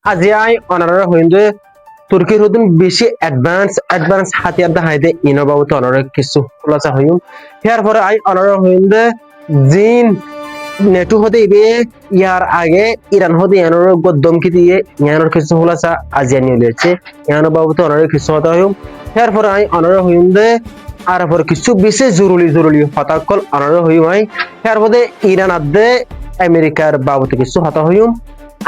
আজি আই অনারা হইন্দে তুর্কির হদিন বেশি অ্যাডভান্স হাতিয়ার দেখাইতে ইনবাবত অনারা কিছু খোলাসা হইম হেয়ার পরে আই অনারা হইন্দে জিন নেটু হতে ইবে ইয়ার আগে ইরান হতে ইয়ানোর গদ্দমকি দিয়ে ইয়ানোর কিছু খোলাসা আজিয়া নিয়ে লিয়েছে ইয়ানো বাবত অনারা কিছু হতা হইম হেয়ার পরে আই অনারা হইন্দে আর পরে কিছু বিশেষ জরুরি হতাকল অনারা হইম আই হেয়ার পরে ইরান আদে আমেরিকার বাবত কিছু হতা হইম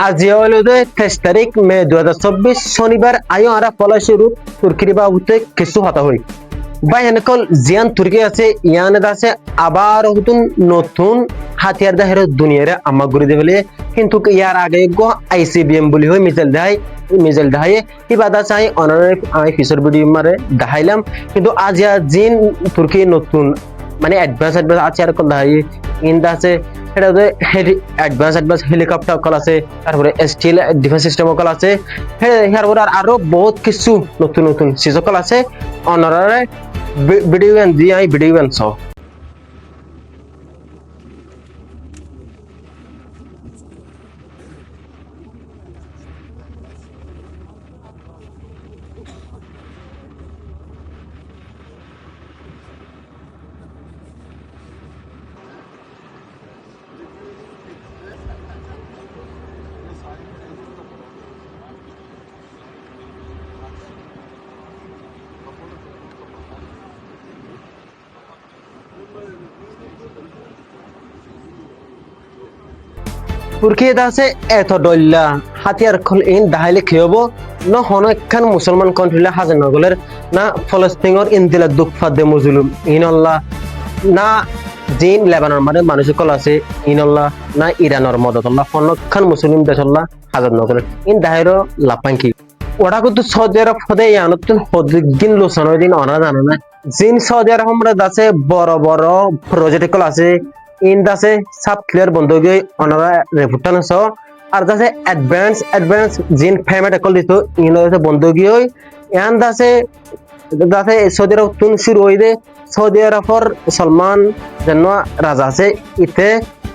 আজিয়া হলো 23 তারিখ মে 2024 শনিবার আয়ো আরা পলাশিরু তুর্কির বাবুতে কিছু হতা হই বা এনেকল জিয়ান তুর্কি আছে ইয়ানে আছে আবার হুতুন নতুন হাতিয়ার দাহের দুনিয়ারে আমা গুরি দেবলে কিন্তু ইয়ার আগে গো আইসিবিএম বলি হই মিসাইল দাহাই ইবাদা চাই অনারে আই ফিচার ভিডিও মারে দেখাইলাম কিন্তু আজিয়া জিন তুর্কি নতুন মানে অ্যাডভান্স আছে আর কোন দাহাই ইন্দা আছে এটা অ্যাডভান্স হেলিকপ্টার কল আছে তারপরে স্টিল ডিফেন্স সিস্টেম কল আছে এরপরে আরো বহুত কিছু নতুন সিজকল আছে অনারে ভিডিও দিয়ে আই ভিডিও সহ তুর্কিয়ে আছে এত ডল্লা হাতিয়ার খল ইন দাহাইলে খেয়ব না হন একখান মুসলমান কন্ট্রিলে হাজার নগলের না ফলস্তিনের ইন্দিলা দুঃখা দে মুজলুম ইনল্লাহ না জিন লেবানন মানে মানুষ কল আছে ইনল্লাহ না ইরানের মদতল্লাহ হনখান মুসলিম দেশল্লাহ হাজার নগলের ইন দাহের লাপাঙ্কি ওরা কিন্তু সৌদি আরব হদে ইয়ানতুন হদিন লোসানোর দিন অনা জানো না জিন সৌদি আরব আমরা আছে বড় প্রজেক্ট কল আছে ইন দাসে সাব ক্লিয়ার বন্ধুকে অনারা রেপুটান সহ আর দাসে অ্যাডভান্স জিন ফেমেট কল দিত ইন দাসে বন্ধুকি হই ইয়ান দাসে সৌদি আরব তুন শুরু হই দে সৌদি আরবর সলমান যেন রাজা আছে ইতে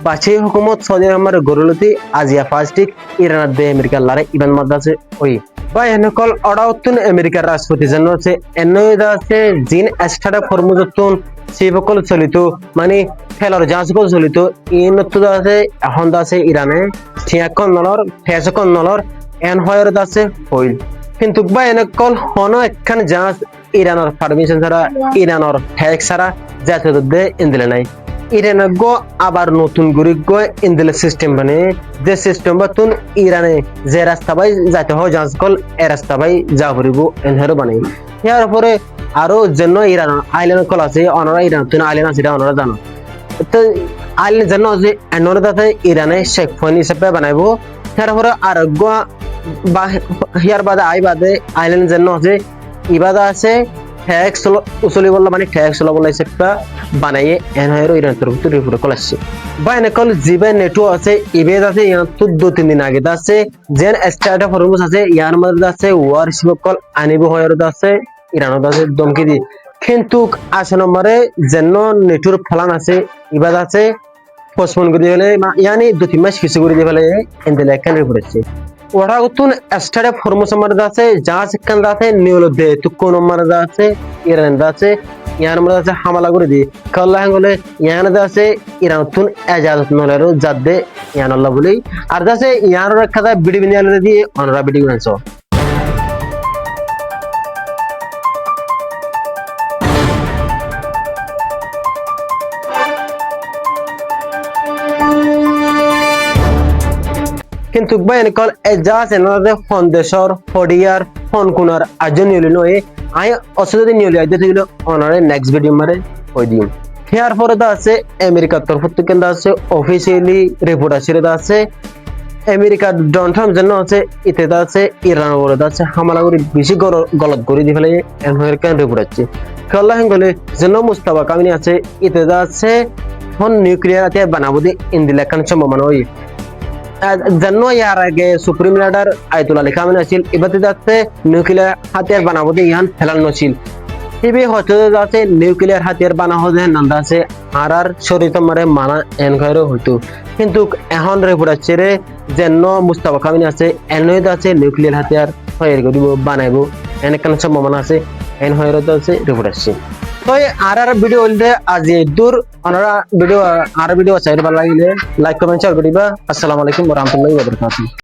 বাছি হুকুমত সৌদি আরবের গরুলতি আজিয়া ফাস্টিক ইরান দে আমেরিকার লারে ইবান মাদ্রাসে ওই বা এনেকল অডাউতুন আমেরিকার রাষ্ট্রপতি যেন আছে এনই দাসে জিন স্টার্টআপ ফর্মুজতুন সিবকল চলিত মানে খেলার জাহাজকল চলিত ইনত আছে এখন আছে ইরানে ঠিয়াকন নলর ফেসকন নলর এন হয়র আছে হইল কিন্তু বা এনেকল হন একখান জাহাজ ইরানের পারমিশন ছাড়া ইরানের ট্যাক্স ছাড়া জাতীয় দে ইন্দিলে নাই ইরানে গো আবার নতুন গুরি গো ইন্দিলে সিস্টেম মানে যে সিস্টেম বাতুন ইরানে যে রাস্তা বাই যাতে হয় জাহাজকল এ রাস্তা বাই যা ফুরিব এনহেরো বানাই ইয়ার উপরে আরো যেন ইরান আইল্যান্ড কল আছে অনরা ইরান তুন আইল্যান্ড আছে অনরা জানো তো আইল্যান্ড যেন যে এনরা দাতে ইরানে শেখ ফোন হিসেবে বানাইবো তারপরে আর গো বা হিয়ার বাদে আইল্যান্ড যেন আছে ইবাদা আছে ট্যাক্স উসলি বললা মানে ট্যাক্স বললা হিসেবে বানাইয়ে এনহেরো ইরান তরফ থেকে রিপোর্ট কল আসছে বা এনেকল জিবে নেটও আছে ইবেদ আছে ইয়ার তো 2-3 দিন আগে আছে যেন স্টার্টআপ ফরমুস আছে ইয়ার মধ্যে আছে ওয়ারশিপ কল আনিব হয়র আছে ইরানত আছে দমকি দি কিন্তু 8 নম্বরে যেন নেটুর ফলান আছে ইবাদ আছে পোস্টপোন করে দিলে ইয়ানি 2-3 মাস কিছু করে দিলে ইন্দিলা কেন রিপোর্ট আছে ওরা উতুন স্টার্টআপ ফরমুস মধ্যে আছে জাহাজ কেন আছে নিউল দে তো কোন নম্বরে আছে ইরান আছে ইয়ার মধ্যে আছে হামলা করে দি কল্লা হলে ইয়ান আছে ইরান উতুন এজাজত নলেরো জাদে ইয়ান আল্লাহ বলি আর আছে ইয়ার রাখা বিডি বিনিয়ালে দিয়ে অনরা বিডি বানছো কিন্তু বাইনকল এজাজ এনাদের ফন্দেশর হডিয়ার ফনকুনার আজনিয়লি নয় আই অসুবিধা নিয়লি আইতে ছিল অনারে নেক্সট ভিডিও মারে কই দিম হেয়ার পরে দা আছে আমেরিকার তরফ থেকে দা আছে অফিশিয়ালি রিপোর্ট আছে দা আছে আমেরিকা ডোনাল্ড ট্রাম্প যেন আছে ইতে দা আছে ইরান বলে দা আছে হামলা করে বেশি গলত করে দি ফেলে আমেরিকান রিপোর্ট আছে কল্লা হেঙ্গলে যেন মুস্তাফা কামিনী আছে ইতে দা আছে হন নিউক্লিয়ার আতে বানাবো দি ইন্দিলা কান সম্ভাবনা হই যেন ইয়ার আগে supreme leader Ayatollah Ali Khamenei আছিল এবারে যাচ্ছে নিউক্লিয়ার হাতিয়ার বানাবো দিয়ে ইহান ফেলানো ছিল এবে হয়তো যাচ্ছে নিউক্লিয়ার হাতিয়ার বানাবো দিয়ে নান্দা আছে আর শরীর মারে মানা এনখায়রও হইতো কিন্তু এখন রিপোর্ট আছে রে যেন মুস্তাফা কামিল আছে এনইদ আছে নিউক্লিয়ার হাতিয়ার তৈরি করিব বানাইব এনে কেন সম্ভাবনা আছে এন হয়ে আছে রিপোর্ট আসছে তো আর ভিডিও হইলে আজি দূর ওনারা ভিডিও আর ভিডিও চাইলে ভালো লাগিলে লাইক কমেন্ট শেয়ার করিবা আসসালামু আলাইকুম ওয়া রাহমাতুল্লাহি ওয়া বারাকাতুহু